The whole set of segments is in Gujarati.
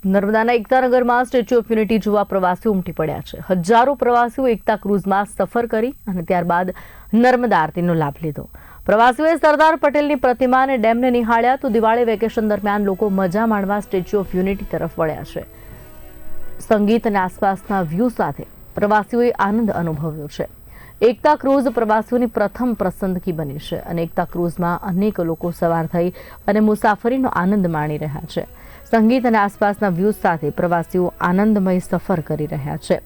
નર્મદાના એકતાનગરમાં સ્ટેચ્યુ ઓફ યુનિટી જોવા પ્રવાસીઓ ઉમટી પડ્યા છે। હજારો પ્રવાસીઓ એકતા ક્રૂઝમાં સફર કરી અને ત્યારબાદ નર્મદા આરતીનો લાભ લીધો। પ્રવાસીઓએ સરદાર પટેલની પ્રતિમા અને ડેમને નિહાળ્યા તો દિવાળી વેકેશન દરમિયાન લોકો મજા માણવા સ્ટેચ્યુ ઓફ યુનિટી તરફ વળ્યા છે। સંગીત અને આસપાસના વ્યૂ સાથે પ્રવાસીઓએ આનંદ અનુભવ્યો છે। એકતા ક્રૂઝ પ્રવાસીઓની પ્રથમ પસંદગી બની છે અને એકતા ક્રૂઝમાં અનેક લોકો સવાર થઈ અને મુસાફરીનો આનંદ માણી રહ્યા છે। સંગીત અને આસપાસના વ્યૂ સાથે પ્રવાસીઓ આનંદમય સફર કરી રહ્યા છે।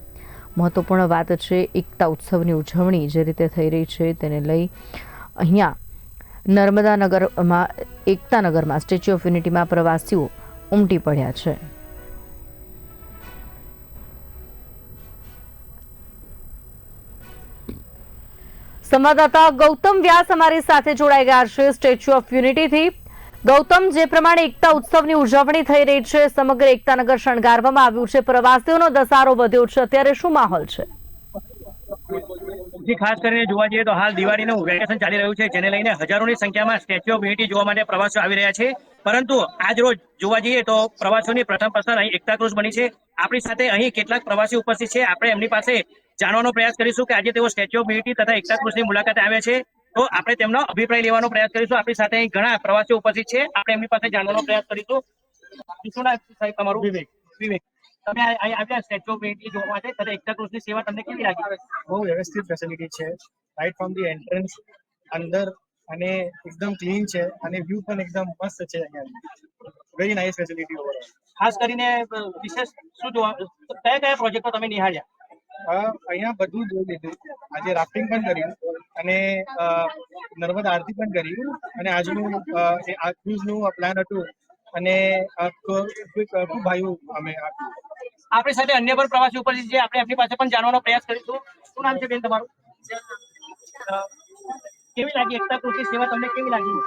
મહત્વપૂર્ણ વાત છે એકતા ઉત્સવની ઉજવણી જે રીતે થઈ રહી છે તેને લઈ અહીંયા નર્મદા નગરમાં એકતા નગરમાં સ્ટેચ્યુ ઓફ યુનિટીમાં પ્રવાસીઓ ઉમટી પડ્યા છે। સંવાદદાતા ગૌતમ વ્યાસ અમારી સાથે જોડાઈ ગયા છે સ્ટેચ્યુ ઓફ યુનિટીથી। ગૌતમ, જે પ્રમાણે એકતા ઉત્સવની ઉજવણી થઈ રહી છે, સમગ્ર એકતાનગર શણગારવામાં આવ્યું છે, પ્રવાસીઓનો ધસારો વધ્યો છે, અત્યારે શું માહોલ છે? ખાસ કરીને જોવા જઈએ તો હાલ દિવાળીનું વેકેશન ચાલી રહ્યું છે, જેને લઈને હજારોની સંખ્યામાં સ્ટેચ્યુ ઓફ યુનિટી જોવા માટે પ્રવાસીઓ આવી રહ્યા છે। પરંતુ આજ રોજ જોવા જઈએ તો પ્રવાસીઓની પ્રથમ પસંદ અહીં એકતા ક્રૂઝ બની છે। આપણી સાથે અહીં કેટલાક પ્રવાસીઓ ઉપસ્થિત છે, આપણે એમની પાસે જાણવાનો પ્રયાસ કરીશું કે આજે તેઓ સ્ટેચ્યુ ઓફ યુનિટી તથા એકતા ક્રૂઝની મુલાકાતે આવ્યા છે, તો આપણે તેમનો અભિપ્રાય લેવાનો પ્રયાસ કરીશું। આપણી સાથે અહીં ઘણા પ્રવાસીઓ ઉપસ્થિત છે, આપણે એમની પાસે જાણવાનો પ્રયાસ કરીશું। શું નામ છે સાહેબ તમારું? વિવેક, તમે અહીં આવ્યા સ્ટેચ્યુ ઓફ યુનિટી જોવા માટે તથા એકતા ક્રૂઝની સેવા તમને કેવી લાગી? બહુ વ્યવસ્થિત ફેસિલિટી છે, રાઈટ ફ્રોમ ધી એન્ટ્રન્સ અંદર, અને એકદમ ક્લીન છે અને વ્યૂ પણ એકદમ મસ્ત છે। અહીંયા વેરી નાઇસ ફેસિલિટી ઓવરઓલ। ખાસ કરીને વિશેષ શું જોવા, કયા કયા પ્રોજેક્ટો તમે નિહાળ્યા? અહીંયા બધું જોઈ લીધું, આજે રાફ્ટિંગ પણ કર્યું અને નર્મદા આરતી પણ કરી, અને આજનું આ ક્રૂઝનું પ્લાન હતું અને ખૂબ ભાઈઓ અમે આપણી સાથે અન્ય પણ પ્રવાસી ઉપસ્થિત છે, આપણે એમની પાસે પણ જાણવાનો પ્રયાસ કરીશું। શું નામ છે બેન તમારું? કેવી લાગી એકતા ક્રૂઝની સેવા, તમને કેવી લાગી?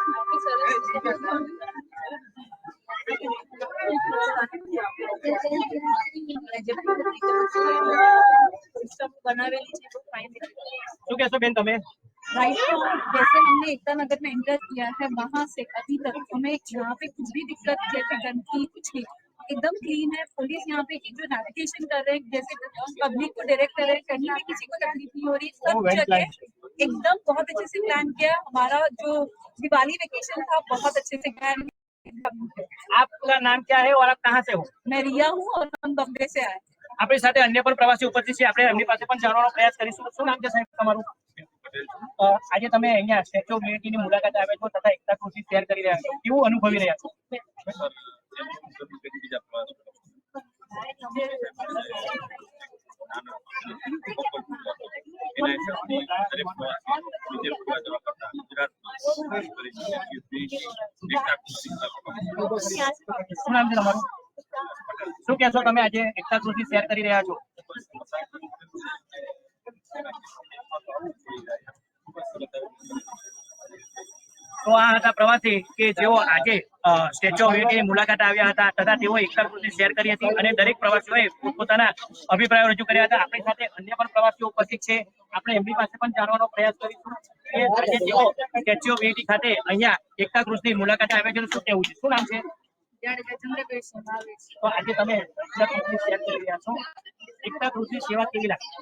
શું કહેશો બેન તમે? राइट, जैसे हमने एकता नगर में एंटर किया है वहां से अभी तक हमें यहाँ पे कुछ भी दिक्कत जैसे गंदगी कुछ नहीं, एकदम क्लीन है। पुलिस यहाँ पे जो नेविगेशन कर रहे हैं, जैसे पब्लिक को डायरेक्ट कर रहे हैं, कहीं भी किसी को तकलीफ नहीं हो रही। सब जगह एकदम बहुत अच्छे से प्लान किया। हमारा जो दिवाली वेकेशन था बहुत अच्छे से गया। आपका नाम क्या है और आप कहाँ से हो? मैं रिया हूँ और हम बॉम्बे से आए। આપણી સાથે અન્ય પણ પ્રવાસી ઉપસ્થિત છે, આપણે એમની પાસે પણ જાણવાનો પ્રયાસ કરીશું। શું નામ છે સાહેબ તમારું? આજે તમે અહીંયા સ્ટેચ્યુ ઓફ યુનિટીની મુલાકાતે આવ્યા છો તથા એકતા ક્રૂઝ શેર કરી રહ્યા છો, કેવું અનુભવી રહ્યા છો? શું નામ છે તમારું? શું કહેશો તમે આજે એકતા ક્રૂઝ શેર કરી રહ્યા છો? તો આ હતા પ્રવાસી કે જેઓ આજે સ્ટેચ્યુ ઓફ યુનિટીની મુલાકાતે આવ્યા હતા તથા તેઓ એકતા ક્રૂઝની શેર કરી હતી અને દરેક પ્રવાસીઓએ પોતપોતાના અભિપ્રાયો રજૂ કર્યા હતા। આપણી સાથે અન્ય પણ પ્રવાસીઓ ઉપસ્થિત છે, આપણે એમની પાસે પણ જાણવાનો પ્રયાસ કરીશું કે આજે જેઓ સ્ટેચ્યુ ઓફ યુનિટી ખાતે અહીંયા એકતા ક્રૂઝની મુલાકાતે આવ્યા છે, શું કહેવું છે? શું નામ છે? તો આજે તમે એકતા ક્રૂઝની શેર કરી રહ્યા છો, એકતા ક્રૂઝની સેવા કેવી લાગી?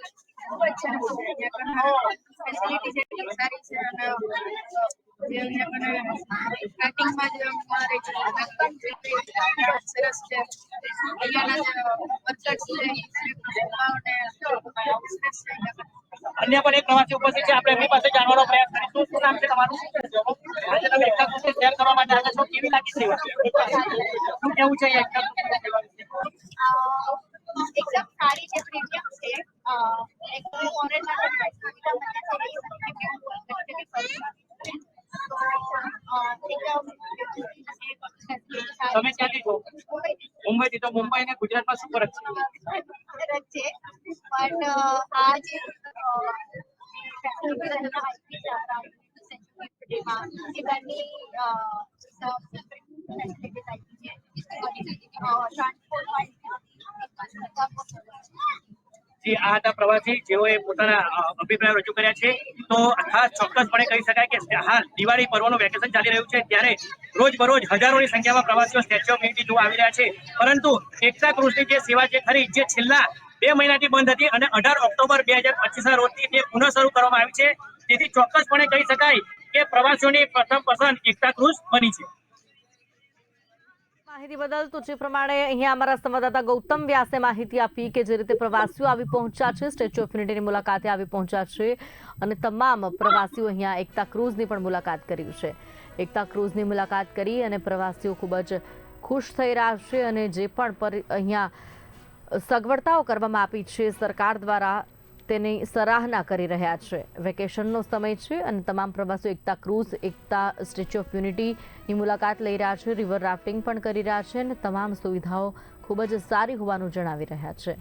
અન્ય પણ એક પ્રવાસી ઉપસ્થિત છે, આપણે એમની પાસે જાણવાનો પ્રયાસ કરીશું। શું નામ છે તમારું? આજે તમે એકતા ક્રૂઝ શેર કરવા માટે આવ્યા છો, કેવી લાગી સેવા? શું કેવું છે એકતા ક્રૂઝની સેવા વિશે? एकदम सारी जो प्रीमियम से एकदम फॉरेन તમે ક્યાંથી છો? મુંબઈથી। તો મુંબઈ અને ગુજરાતમાં શું ફરક છે? बट आज આ હતા પ્રવાસી જેઓએ પોતાના અભિપ્રાયો રજૂ કર્યા છે। તો ખાસ ચોક્કસપણે કહી શકાય કે હાલ દિવાળી પર્વનું વેકેશન ચાલી રહ્યું છે, ત્યારે રોજબરોજ હજારોની સંખ્યામાં પ્રવાસીઓ સ્ટેચ્યુ ઓફ યુનિટી જોવા આવી રહ્યા છે, પરંતુ એકતા ક્રુઝની જે સેવા જે ખરી જે છેલ્લા 2 મહિનાથી બંધ હતી અને 18 ઓક્ટોબર 2025 રોજથી તે પુનઃ શરૂ કરવામાં આવી છે, તેથી ચોક્કસપણે કહી શકાય કે પ્રવાસીઓની પ્રથમ પસંદ એકતા ક્રુઝ બની છે. માહિતી બદલ તો જે પ્રમાણે અહીંયા અમારા સંવાદદાતા ગૌતમ વ્યાસે માહિતી આપી કે જે રીતે પ્રવાસીઓ આવી પહોંચ્યા છે, સ્ટેચ્યુ ઓફ યુનિટીની મુલાકાતે આવી પહોંચ્યા છે અને તમામ પ્રવાસીઓ અહીંયા એકતા ક્રુઝની પણ મુલાકાત કરી છે. એકતા ક્રુઝની મુલાકાત કરી અને પ્રવાસીઓ ખૂબ જ ખુશ થઈ રહ્યા છે અને જે પણ અહીંયા સગવડતાઓ કરવામાં આપી છે સરકાર દ્વારા તેની સરાહના કરી રહ્યા છે. વેકેશનનો સમય છે અને તમામ પ્રવાસીઓ એકતા ક્રુઝ, એકતા સ્ટેચ્યુ ઓફ યુનિટીની મુલાકાત લઈ રહ્યા છે, રિવર રાફ્ટિંગ પણ કરી રહ્યા છે અને તમામ સુવિધાઓ ખૂબ જ સારી હોવાનું જણાવી રહ્યા છે.